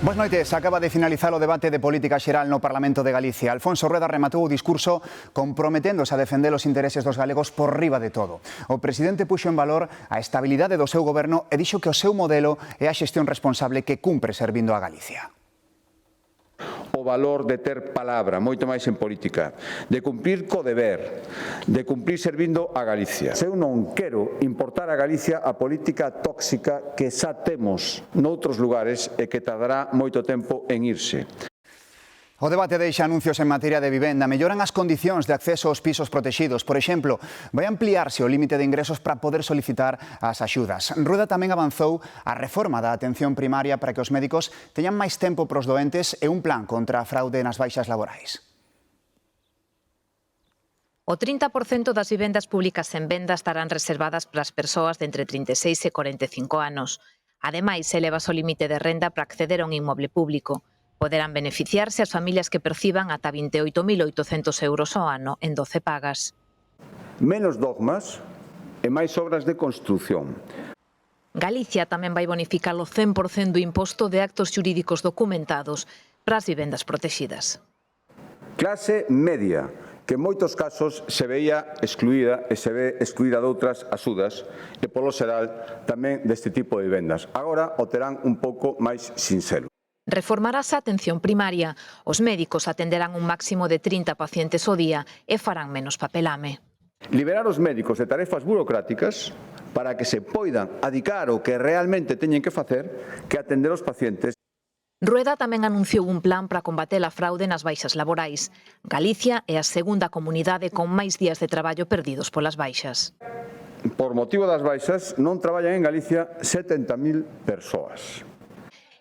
Boas noites, acaba de finalizar o debate de política xeral no Parlamento de Galicia. Alfonso Rueda rematou o discurso comprometéndose a defender os intereses dos galegos por riba de todo. O presidente puxo en valor a estabilidade do seu goberno e dixo que o seu modelo é a xestión responsable que cumpre servindo a Galicia. O valor de ter palabra, moito máis en política, de cumprir co deber, de cumprir servindo a Galicia. Se eu non quero importar a Galicia a política tóxica que xa temos noutros lugares e que tardará moito tempo en irse. O debate deixa anuncios en materia de vivenda. Melloran as condicións de acceso aos pisos protegidos. Por exemplo, vai ampliarse o límite de ingresos para poder solicitar as axudas. Rueda tamén avanzou a reforma da atención primaria para que os médicos teñan máis tempo pros doentes e un plan contra a fraude nas baixas laborais. O 30% das vivendas públicas en venda estarán reservadas para as persoas de entre 36 e 45 anos. Ademais, elevase o límite de renda para acceder a un inmoble público. Poderán beneficiarse as familias que perciban ata 28.800 euros ao ano en 12 pagas. Menos dogmas e máis obras de construción. Galicia tamén vai bonificar o 100% do imposto de actos xurídicos documentados para as vivendas protegidas. Clase media, que en moitos casos se veía excluída e se ve excluída de outras axudas e, polo xeral, tamén deste tipo de vivendas. Agora o terán un pouco máis sinxelo. Reformarase a atención primaria. Os médicos atenderán un máximo de 30 pacientes ao día e farán menos papelame. Liberar os médicos de tarefas burocráticas para que se poidan adicar o que realmente teñen que facer, que atender os pacientes. Rueda tamén anunciou un plan para combater a fraude nas baixas laborais. Galicia é a segunda comunidade con máis días de traballo perdidos polas baixas. Por motivo das baixas, non traballan en Galicia 70.000 persoas.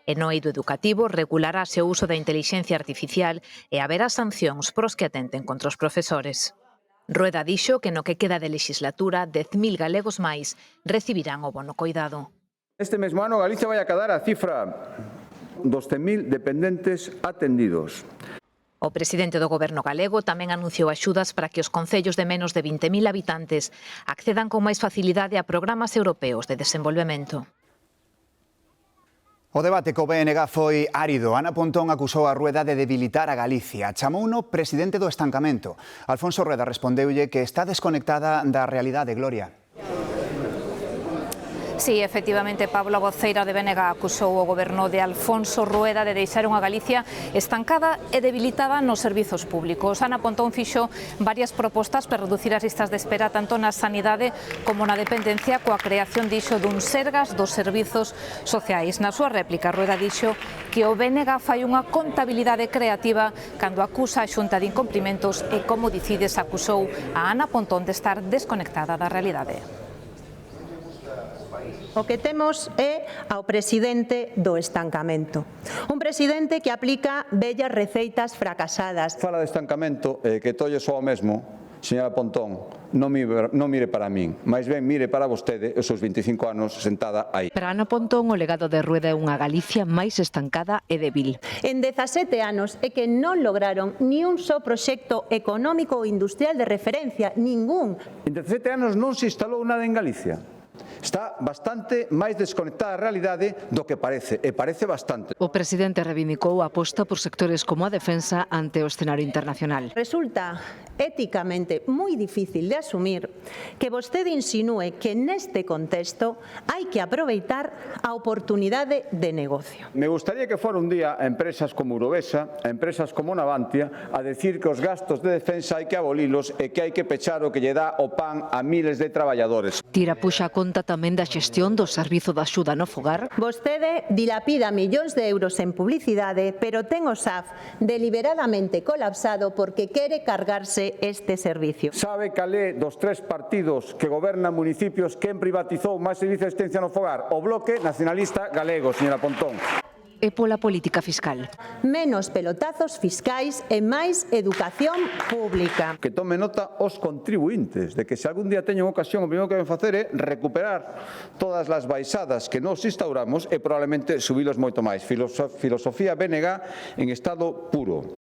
E no eido educativo regularase o uso da intelixencia artificial e haberá sancións pros que atenten contra os profesores. Rueda dixo que no que queda de legislatura 10.000 galegos máis recibirán o bono coidado. Este mesmo ano Galicia vai acadar a cifra 12.000 dependentes atendidos. O presidente do Goberno galego tamén anunciou axudas para que os concellos de menos de 20.000 habitantes accedan con máis facilidade a programas europeos de desenvolvemento. O debate co BNG foi árido. Ana Pontón acusou a Rueda de debilitar a Galicia. Chamouno presidente do estancamento. Alfonso Rueda respondeulle que está desconectada da realidade, Gloria. Sí, efectivamente, Pablo, a voceira de BNG acusou o goberno de Alfonso Rueda de deixar unha Galicia estancada e debilitada nos servizos públicos. Ana Pontón fixo varias propostas para reducir as listas de espera tanto na sanidade como na dependencia coa creación, dixo, dun sergas dos servizos sociais. Na súa réplica, Rueda dixo que o BNG fai unha contabilidade creativa cando acusa a Xunta de incumprimentos e, como dicides, acusou a Ana Pontón de estar desconectada da realidade. O que temos é ao presidente do estancamento. Un presidente que aplica vellas receitas fracasadas. Fala de estancamento que tolle só o mesmo, señora Pontón, non mire para min, máis ben mire para vostede os seus 25 anos sentada aí. Para Ana Pontón, o legado de Rueda é unha Galicia máis estancada e débil. En 17 anos é que non lograron ni un só proxecto económico ou industrial de referencia, ningún. En 17 anos non se instalou nada en Galicia. Está bastante máis desconectada da realidade do que parece, e parece bastante. O presidente reivindicou a aposta por sectores como a defensa ante o escenario internacional. Resulta éticamente moi difícil de asumir que vostede insinúe que neste contexto hai que aproveitar a oportunidade de negocio. Me gustaría que fora un día a empresas como Urovesa, a empresas como Navantia, a decir que os gastos de defensa hai que abolilos e que hai que pechar o que lle dá o pan a miles de traballadores. Tira puxa a conta tamén da xestión do Servizo de Axuda no Fogar. Vostede dilapida millóns de euros en publicidade, pero ten o SAF deliberadamente colapsado porque quere cargarse este servicio. Sabe cal é dos tres partidos que gobernan municipios quen privatizou máis servizo de asistencia no fogar? O Bloque Nacionalista Galego, señora Pontón. E pola política fiscal. Menos pelotazos fiscais e máis educación pública. Que tome nota os contribuintes de que se algún día teñen ocasión, o primeiro que deben facer é recuperar todas as baixadas que nos instauramos e probablemente subilos moito máis. Filosofía BNG en estado puro.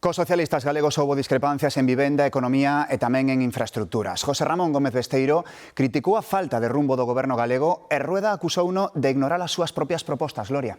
Cos socialistas galegos houbo discrepancias en vivenda, economía e tamén en infraestructuras. José Ramón Gómez Besteiro criticou a falta de rumbo do goberno galego e Rueda acusouno de ignorar as súas propias propostas, Gloria.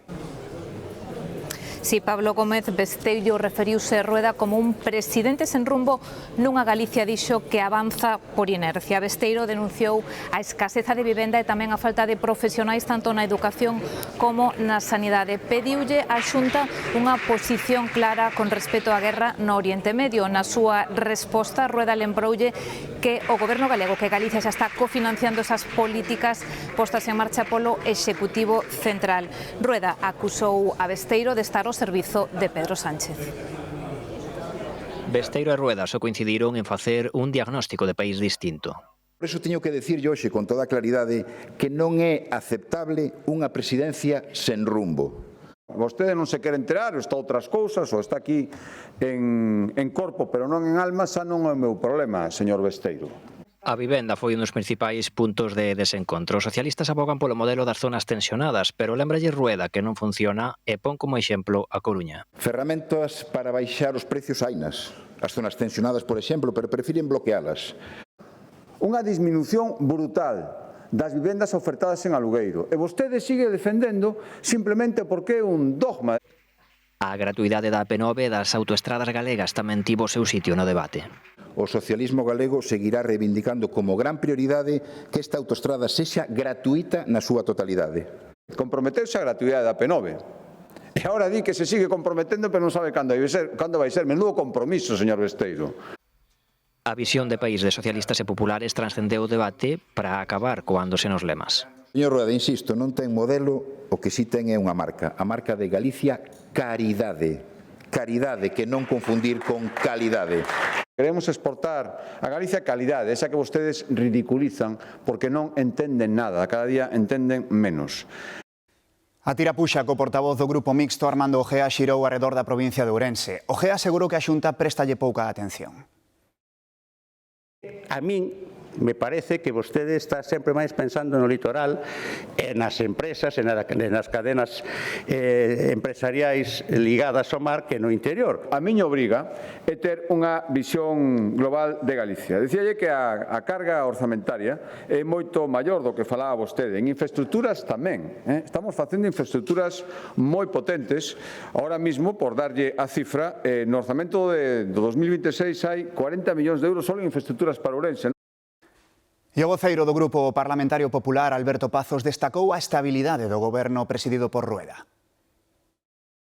Si Pablo Gómez Besteiro referiuse a Rueda como un presidente sen rumbo nunha Galicia dixo que avanza por inercia. Besteiro denunciou a escaseza de vivenda e tamén a falta de profesionais tanto na educación como na sanidade. Pediulle á Xunta unha posición clara con respecto á guerra no Oriente Medio. Na súa resposta, Rueda lembroulle que o Goberno galego, que Galicia xa está cofinanciando esas políticas postas en marcha polo Executivo Central. Rueda acusou a Besteiro de estar ao servizo de Pedro Sánchez. Besteiro e Rueda só coincidiron en facer un diagnóstico de país distinto. Por eso teño que decir hoxe con toda claridade que non é aceptable unha presidencia sen rumbo. Vostede non se quere enterar, ou está outras cousas, ou está aquí en corpo, pero non en alma, xa non é o meu problema, señor Besteiro. A vivenda foi un dos principais puntos de desencontro. Os socialistas abogan polo modelo das zonas tensionadas, pero lembralle Rueda que non funciona e pon como exemplo a Coruña. Ferramentas para baixar os precios hainas. As zonas tensionadas, por exemplo, pero prefiren bloquealas. Unha disminución brutal das vivendas ofertadas en alugueiro. E vostede sigue defendendo simplemente porque é un dogma. A gratuidade da AP9 das autoestradas galegas tamén tivo o seu sitio no debate. O socialismo galego seguirá reivindicando como gran prioridade que esta autoestrada sexa gratuita na súa totalidade. Comprometeuse a gratuidade da AP9. E agora di que se sigue comprometendo, pero non sabe cando vai ser. Menudo compromiso, señor Besteiro. A visión de país de socialistas e populares transcendeu o debate para acabar coándose nos lemas. Señor Rueda, insisto, non ten modelo, o que si ten é unha marca. A marca de Galicia, caridade. Caridade, que non confundir con calidade. Queremos exportar a Galicia calidade, esa que vostedes ridiculizan porque non entenden nada, cada día entenden menos. A tirapuxa co portavoz do Grupo Mixto, Armando Ojea, xirou arredor da provincia de Ourense. Ojea asegurou que a Xunta préstalle pouca atención. A min me parece que vostede está sempre máis pensando no litoral, nas empresas, nas cadenas empresariais ligadas ao mar que no interior. A miña obriga é ter unha visión global de Galicia. Dicíalle que a carga orzamentaria é moito maior do que falaba vostede. En infraestructuras tamén. Estamos facendo infraestructuras moi potentes. Ahora mismo, por darlle a cifra, no orzamento do 2026 hai 40 millóns de euros só en infraestructuras para Ourense. E o voceiro do Grupo Parlamentario Popular, Alberto Pazos, destacou a estabilidade do goberno presidido por Rueda.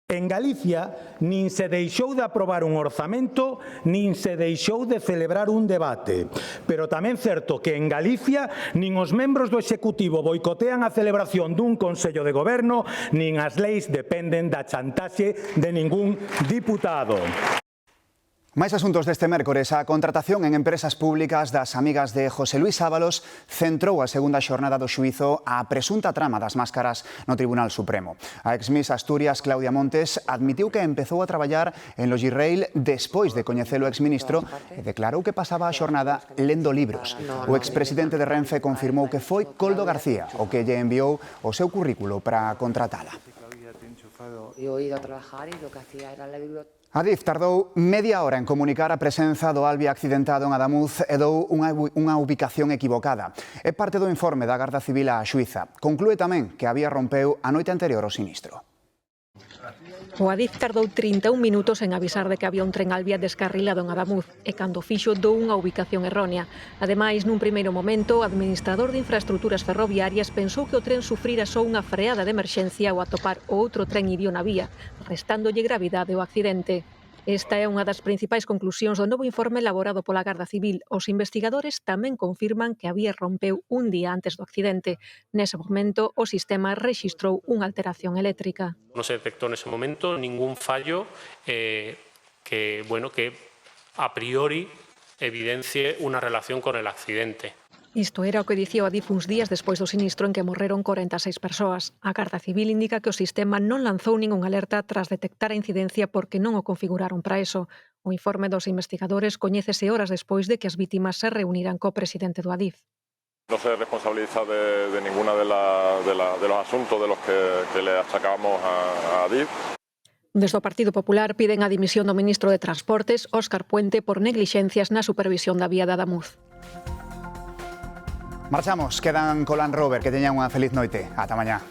En Galicia nin se deixou de aprobar un orzamento, nin se deixou de celebrar un debate. Pero tamén certo que en Galicia nin os membros do Executivo boicotean a celebración dun Consello de Goberno, nin as leis dependen da chantaxe de ningún diputado. Máis asuntos deste mércores. A contratación en empresas públicas das amigas de José Luis Ábalos centrou a segunda xornada do xuízo á presunta trama das máscaras no Tribunal Supremo. A exmiss Asturias, Claudia Montes, admitiu que empezou a traballar en Logirrail despois de coñecer o exministro e declarou que pasaba a xornada lendo libros. O expresidente de Renfe confirmou que foi Coldo García o que lle enviou o seu currículo para contratala. Eu he ido a trabajar e lo que hacía era leer. Adif tardou media hora en comunicar a presenza do Albi accidentado en Adamuz e dou unha ubicación equivocada. É parte do informe da Garda Civil á xuíza. Conclúe tamén que a vía rompeu a noite anterior ao sinistro. O Adif tardou 31 minutos en avisar de que había un tren Alvia descarrilado en Adamuz e cando fixo dou unha ubicación errónea. Ademais, nun primeiro momento, o administrador de infraestructuras ferroviarias pensou que o tren sufrira só unha freada de emerxencia ao atopar o outro tren idio na vía, restándolle gravidade ao accidente. Esta é unha das principais conclusións do novo informe elaborado pola Garda Civil. Os investigadores tamén confirman que a vía rompeu un día antes do accidente. Nese momento, o sistema rexistrou unha alteración eléctrica. Non se detectou nese momento ningún fallo que a priori evidencie unha relación con el accidente. Isto era o que dicía o Adif uns días despois do sinistro en que morreron 46 persoas. A Garda Civil indica que o sistema non lanzou ningunha alerta tras detectar a incidencia porque non o configuraron para eso. O informe dos investigadores coñécese horas despois de que as vítimas se reuniran co presidente do Adif. No se responsabiliza de ninguna de los asuntos de los que le achacamos a Adif. Desde o Partido Popular piden a dimisión do ministro de Transportes, Óscar Puente, por neglixencias na supervisión da vía de Adamuz. Marchamos, quedan co Land Rover, que teñan unha feliz noite. Ata mañá.